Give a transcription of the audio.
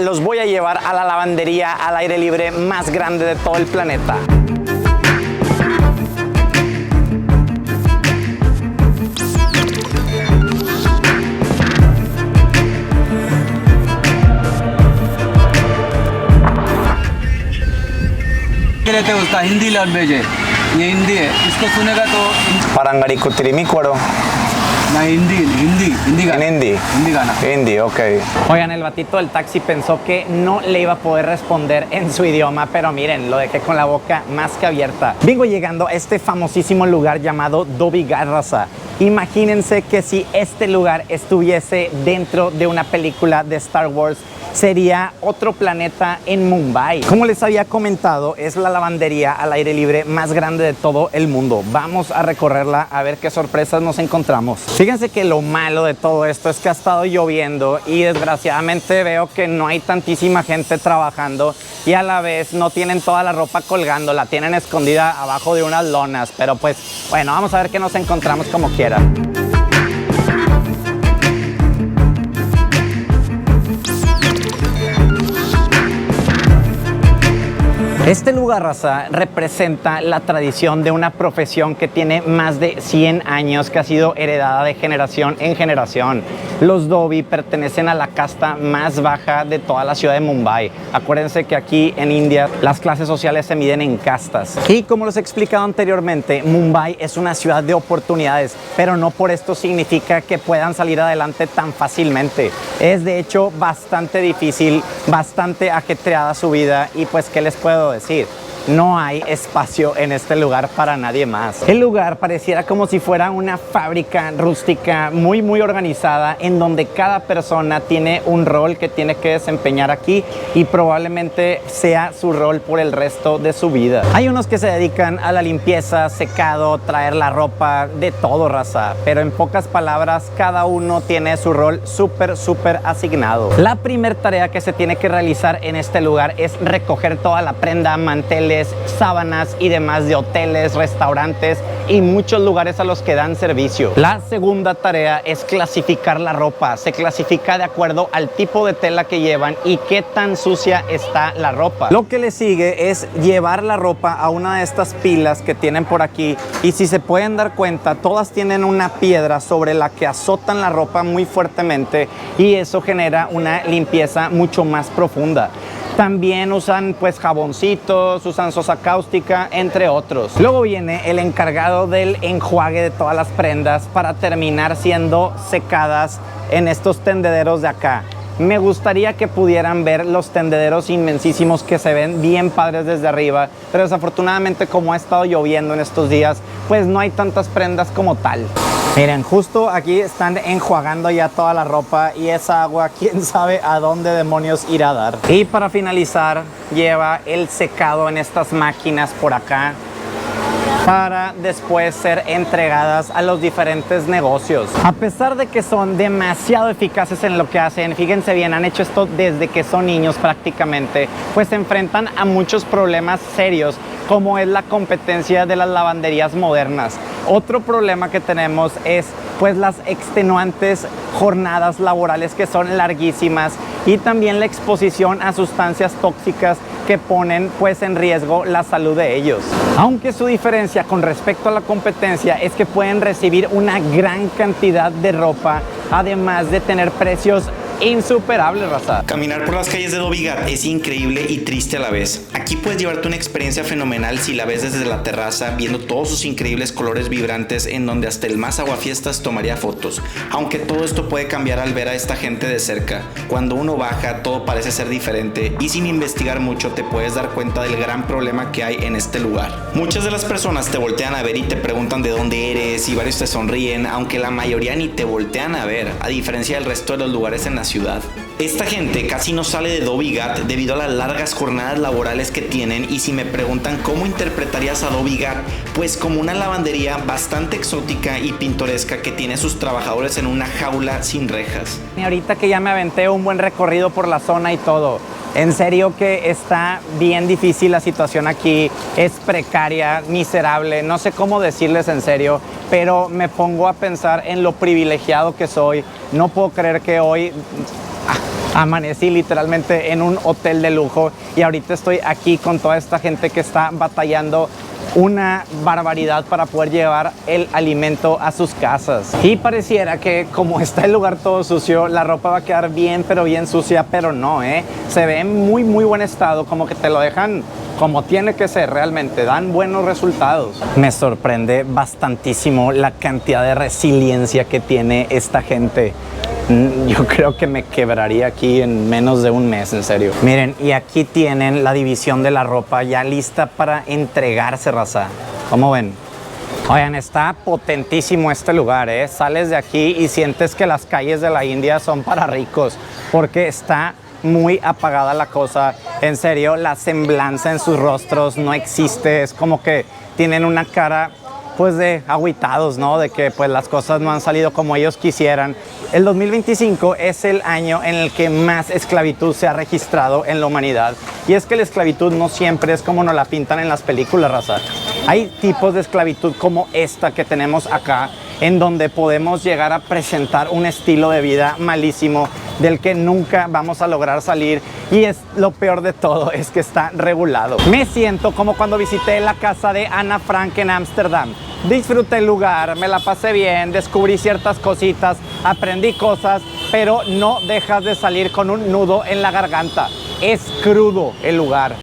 Los voy a llevar a la lavandería al aire libre más grande de todo el planeta. के लिए उसका हिंदी लैंग्वेज है, ये हिंदी है, इसको सुनेगा तो Parangari Kutirimi Cuero. ना हिंदी गाना, हिंदी गाना। Hindi, ok. Oigan, el batito del taxi pensó que no le iba a poder responder en su idioma, pero miren, lo dejé con la boca más que abierta. Vengo llegando a este famosísimo lugar llamado Dhobi Ghat, raza. Imagínense que si este lugar estuviese dentro de una película de Star Wars, sería otro planeta en Mumbai. Como les había comentado, es la lavandería al aire libre más grande de todo el mundo. Vamos a recorrerla a ver qué sorpresas nos encontramos. Fíjense que lo malo de todo esto es que ha estado lloviendo y desgraciadamente veo que no hay tantísima gente trabajando y a la vez no tienen toda la ropa colgando, la tienen escondida abajo de unas lonas, pero pues bueno, vamos a ver qué nos encontramos como quiera. Este lugar, raza, representa la tradición de una profesión que tiene más de 100 años, que ha sido heredada de generación en generación. Los Dhobi pertenecen a la casta más baja de toda la ciudad de Mumbai. Acuérdense que aquí en India las clases sociales se miden en castas. Y como les he explicado anteriormente, Mumbai es una ciudad de oportunidades, pero no por esto significa que puedan salir adelante tan fácilmente. Es de hecho bastante difícil, bastante ajetreada su vida y pues, ¿qué les puedo decir? No hay espacio en este lugar para nadie más. El lugar pareciera como si fuera una fábrica rústica muy organizada, en donde cada persona tiene un rol que tiene que desempeñar aquí y probablemente sea su rol por el resto de su vida. Hay unos que se dedican a la limpieza, secado, traer la ropa, de todo, raza, pero en pocas palabras cada uno tiene su rol súper asignado. La primera tarea que se tiene que realizar en este lugar es recoger toda la prenda, manteles, sábanas y demás de hoteles, restaurantes y muchos lugares a los que dan servicio. La segunda tarea es clasificar la ropa. Se clasifica de acuerdo al tipo de tela que llevan y qué tan sucia está la ropa. Lo que le sigue es llevar la ropa a una de estas pilas que tienen por aquí, y si se pueden dar cuenta, todas tienen una piedra sobre la que azotan la ropa muy fuertemente y eso genera una limpieza mucho más profunda. También usan pues jaboncitos, usan sosa cáustica, entre otros. Luego viene el encargado del enjuague de todas las prendas para terminar siendo secadas en estos tendederos de acá. Me gustaría que pudieran ver los tendederos inmensísimos que se ven bien padres desde arriba, pero desafortunadamente, como ha estado lloviendo en estos días, pues no hay tantas prendas como tal. Miren, justo aquí están enjuagando ya toda la ropa y esa agua, quién sabe a dónde demonios irá a dar. Y para finalizar, lleva el secado en estas máquinas por acá, para después ser entregadas a los diferentes negocios. A pesar de que son demasiado eficaces en lo que hacen, fíjense bien, han hecho esto desde que son niños prácticamente, pues se enfrentan a muchos problemas serios, como es la competencia de las lavanderías modernas. Otro problema que tenemos es pues las extenuantes jornadas laborales, que son larguísimas, y también la exposición a sustancias tóxicas que ponen pues en riesgo la salud de ellos. Aunque su diferencia con respecto a la competencia es que pueden recibir una gran cantidad de ropa, además de tener precios insuperable, raza. Caminar por las calles de Dhobi Ghat es increíble y triste a la vez. Aquí puedes llevarte una experiencia fenomenal si la ves desde la terraza, viendo todos sus increíbles colores vibrantes, en donde hasta el más aguafiestas tomaría fotos. Aunque todo esto puede cambiar al ver a esta gente de cerca. Cuando uno baja, todo parece ser diferente, y sin investigar mucho te puedes dar cuenta del gran problema que hay en este lugar. Muchas de las personas te voltean a ver y te preguntan de dónde eres, y varios te sonríen, aunque la mayoría ni te voltean a ver, a diferencia del resto de los lugares en la ciudad. Esta gente casi no sale de Dhobi Ghat debido a las largas jornadas laborales que tienen, y si me preguntan cómo interpretarías a Dhobi Ghat, pues como una lavandería bastante exótica y pintoresca que tiene a sus trabajadores en una jaula sin rejas. Y ahorita que ya me aventé un buen recorrido por la zona y todo, en serio que está bien difícil la situación aquí, es precaria, miserable, no sé cómo decirles en serio, pero me pongo a pensar en lo privilegiado que soy. No puedo creer que hoy Amanecí literalmente en un hotel de lujo y ahorita estoy aquí con toda esta gente que está batallando una barbaridad para poder llevar el alimento a sus casas. Y pareciera que como está el lugar todo sucio, la ropa va a quedar bien, pero bien sucia, pero no, se ve en muy buen estado, como que te lo dejan como tiene que ser, realmente dan buenos resultados. Me sorprende bastantísimo la cantidad de resiliencia que tiene esta gente. Yo creo que me quebraría aquí en menos de un mes, en serio. Miren, y aquí tienen la división de la ropa ya lista para entregarse, raza. ¿Cómo ven? Oigan, está potentísimo este lugar, Sales de aquí y sientes que las calles de la India son para ricos, porque está muy apagada la cosa. En serio, la semblanza en sus rostros no existe. Es como que tienen una cara pues de agüitados, ¿no? De que pues las cosas no han salido como ellos quisieran. El 2025 es el año en el que más esclavitud se ha registrado en la humanidad. Y es que la esclavitud no siempre es como nos la pintan en las películas, raza. Hay tipos de esclavitud como esta que tenemos acá, en donde podemos llegar a presentar un estilo de vida malísimo del que nunca vamos a lograr salir, y es lo peor de todo, es que está regulado. Me siento como cuando visité la casa de Ana Frank en Ámsterdam. Disfruté el lugar, me la pasé bien, descubrí ciertas cositas, aprendí cosas, pero no dejas de salir con un nudo en la garganta. Es crudo el lugar.